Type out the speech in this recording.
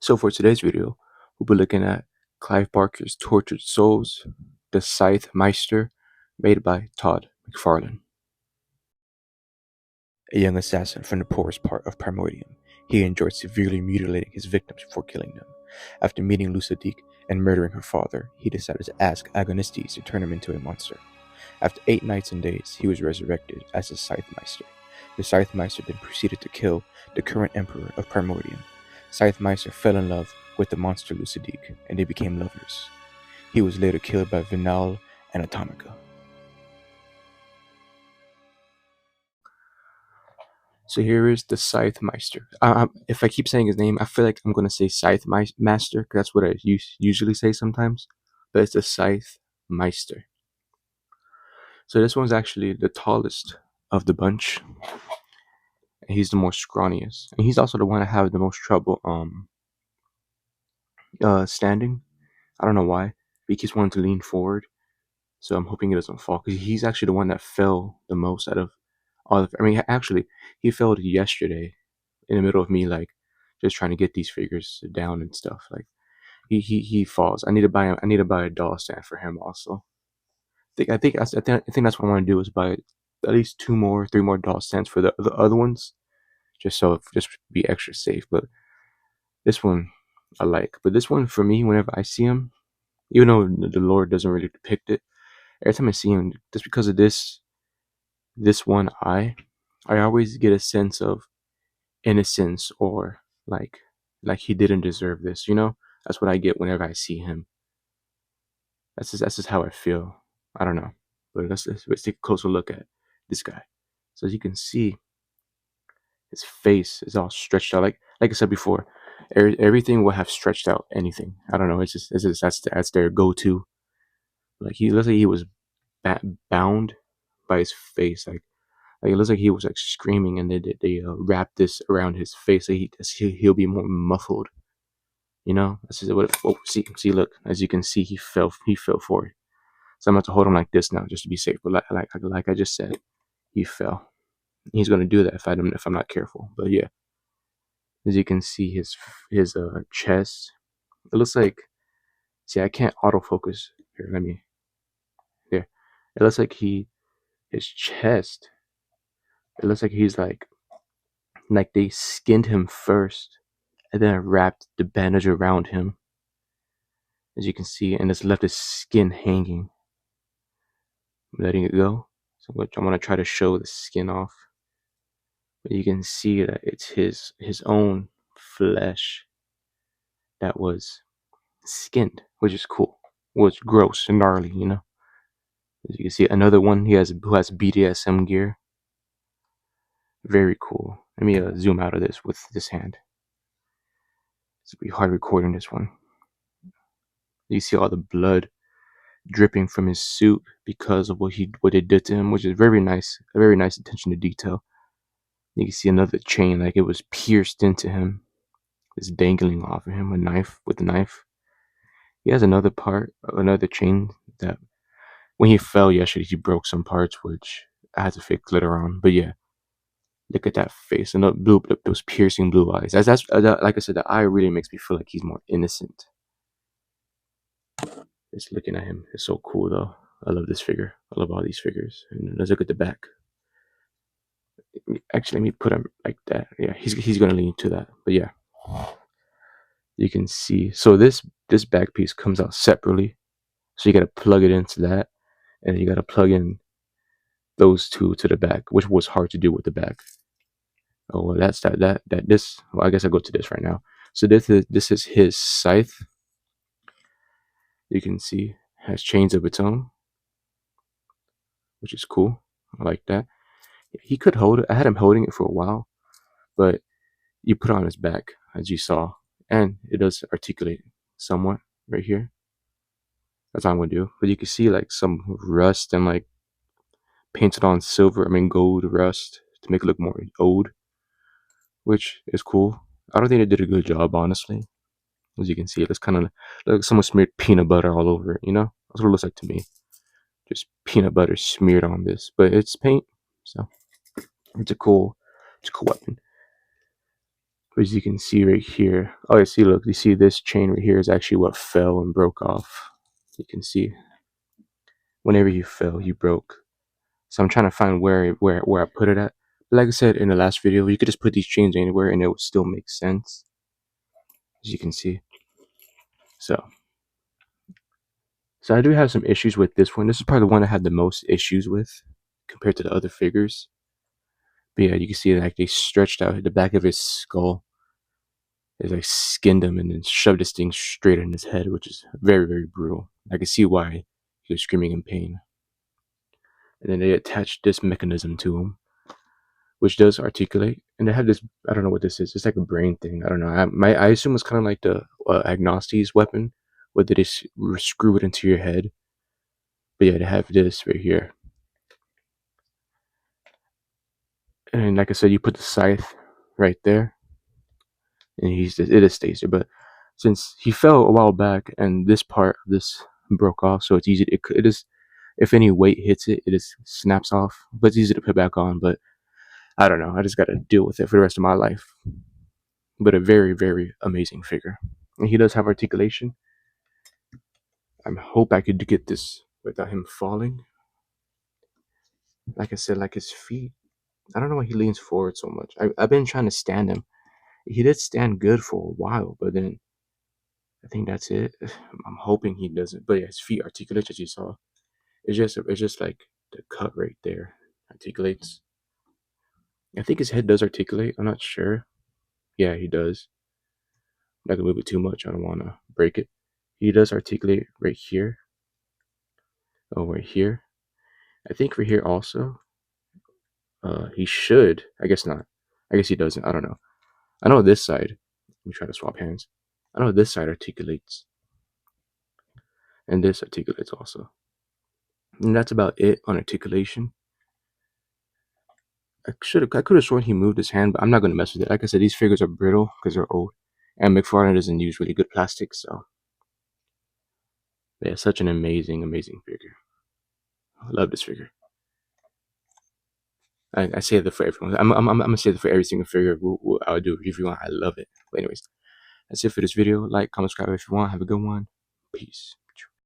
So for today's video, we'll be looking at Clive Barker's Tortured Souls, the Scythe Meister, made by Todd McFarlane. A young assassin from the poorest part of Primordium, he enjoyed severely mutilating his victims before killing them. After meeting Lucidique and murdering her father, he decided to ask Agonistes to turn him into a monster. After 8 nights and days, he was resurrected as the Scythe Meister. The Scythe Meister then proceeded to kill the current emperor of Primordium. Scythe Meister fell in love with the monster Lucidique, and they became lovers. He was later killed by Vinal and Atomica. So here is the Scythe Meister. If I keep saying his name, I feel like I'm going to say Scythe Master, because that's what I usually say sometimes. But it's the Scythe Meister. So this one's actually the tallest of the bunch. And he's the most scrawniest. And he's also the one I have the most trouble standing. I don't know why. But he keeps wanting to lean forward. So I'm hoping he doesn't fall. Because he's actually the one that fell the most out of all of... I mean, actually, he fell yesterday in the middle of me, like, just trying to get these figures down and stuff. Like, he falls. I need to buy a doll stand for him also. I think that's what I want to do, is buy at least 3 more doll stands for the other ones, just be extra safe. But this one I like. But this one, for me, whenever I see him, even though the Lord doesn't really depict it, every time I see him, just because of this one eye, I always get a sense of innocence, or like he didn't deserve this. That's what I get whenever I see him. That's just how I feel. I don't know, but let's take a closer look at this guy. So as you can see, his face is all stretched out. Like I said before, everything will have stretched out anything. I don't know. It's just that's their go-to. Like, he looks like he was bound by his face. Like it looks like he was like screaming, and they wrapped this around his face so he'll be more muffled. That's just what. See, look. As you can see, he fell forward. So I'm going to hold him like this now, just to be safe. But like I just said, he fell. He's going to do that if I'm not careful. But yeah, as you can see, his chest. It looks like. See, I can't autofocus here. Let me. There. It looks like his chest. It looks like he's like they skinned him first, and then wrapped the bandage around him. As you can see, and it's left his skin hanging. I'm letting it go. So I'm going to try to show the skin off. But you can see that it's his own flesh that was skinned, which is cool. Well, it's gross and gnarly, As you can see, another one who has BDSM gear. Very cool. Let me zoom out of this with this hand. It's pretty hard recording this one. You see all the blood dripping from his suit because of what they did to him, which is very nice. A very nice attention to detail. You can see another chain, like it was pierced into him. It's dangling off of him, with a knife. He has another chain that when he fell yesterday, he broke some parts, which I had to fix later on. But yeah, look at that face and those piercing blue eyes. Like I said, the eye really makes me feel like he's more innocent. Just looking at him is so cool, though. I love this figure. I love all these figures. And let's look at the back. Actually, let me put him like that. Yeah, he's gonna lean to that. But yeah, you can see. So this back piece comes out separately. So you gotta plug it into that, and you gotta plug in those two to the back, which was hard to do with the back. Oh, well, that's this. Well, I guess I'll go to this right now. So this is his scythe. You can see has chains of its own, which is cool. I like that. He could hold it. I had him holding it for a while, but you put it on his back, as you saw, and it does articulate somewhat right here. That's all I'm gonna do. But you can see like some rust and like painted on silver. Gold rust to make it look more old, which is cool. I don't think they did a good job, honestly. As you can see, it looks kind of like someone smeared peanut butter all over it. That's what it looks like to me. Just peanut butter smeared on this, but it's paint, so it's a cool weapon. As you can see right here, oh, you see, look, you see this chain right here is actually what fell and broke off. You can see whenever he fell, he broke. So I'm trying to find where I put it at. But like I said in the last video, you could just put these chains anywhere and it would still make sense, as you can see. So I do have some issues with this one. This is probably the one I had the most issues with compared to the other figures. But yeah, you can see like they stretched out the back of his skull. They like skinned him and then shoved this thing straight in his head, which is very, very brutal. I can see why he was screaming in pain. And then they attached this mechanism to him, which does articulate. And they have this, I don't know what this is. It's like a brain thing. I don't know. I assume it's kind of like the Agnostes weapon, where they just screw it into your head. But yeah, they have this right here. And like I said, you put the scythe right there, and it just stays there. But since he fell a while back, and this part of this broke off, so it's easy. It is, if any weight hits it, it just snaps off. But it's easy to put back on. But I don't know. I just got to deal with it for the rest of my life. But a very, very amazing figure, and he does have articulation. I hope I could get this without him falling. Like I said, like his feet. I don't know why he leans forward so much. I've been trying to stand him. He did stand good for a while, but then I think that's it. I'm hoping he doesn't. But yeah, his feet articulate, as you saw. It's just like the cut right there articulates. I think his head does articulate. I'm not sure. Yeah, he does. I'm not gonna move it too much. I don't want to break it. He does articulate right here. Oh, right here. I think right here also. He should. I guess not. I guess he doesn't. I don't know. I know this side. Let me try to swap hands. I know this side articulates. And this articulates also. And that's about it on articulation. I could have sworn he moved his hand, but I'm not gonna mess with it. Like I said, these figures are brittle because they're old. And McFarlane doesn't use really good plastic, so yeah, such an amazing, amazing figure. I love this figure. I say that for everyone. I'm gonna say that for every single figure I'll do a review on. I love it. But anyways, that's it for this video. Like, comment, subscribe if you want. Have a good one. Peace.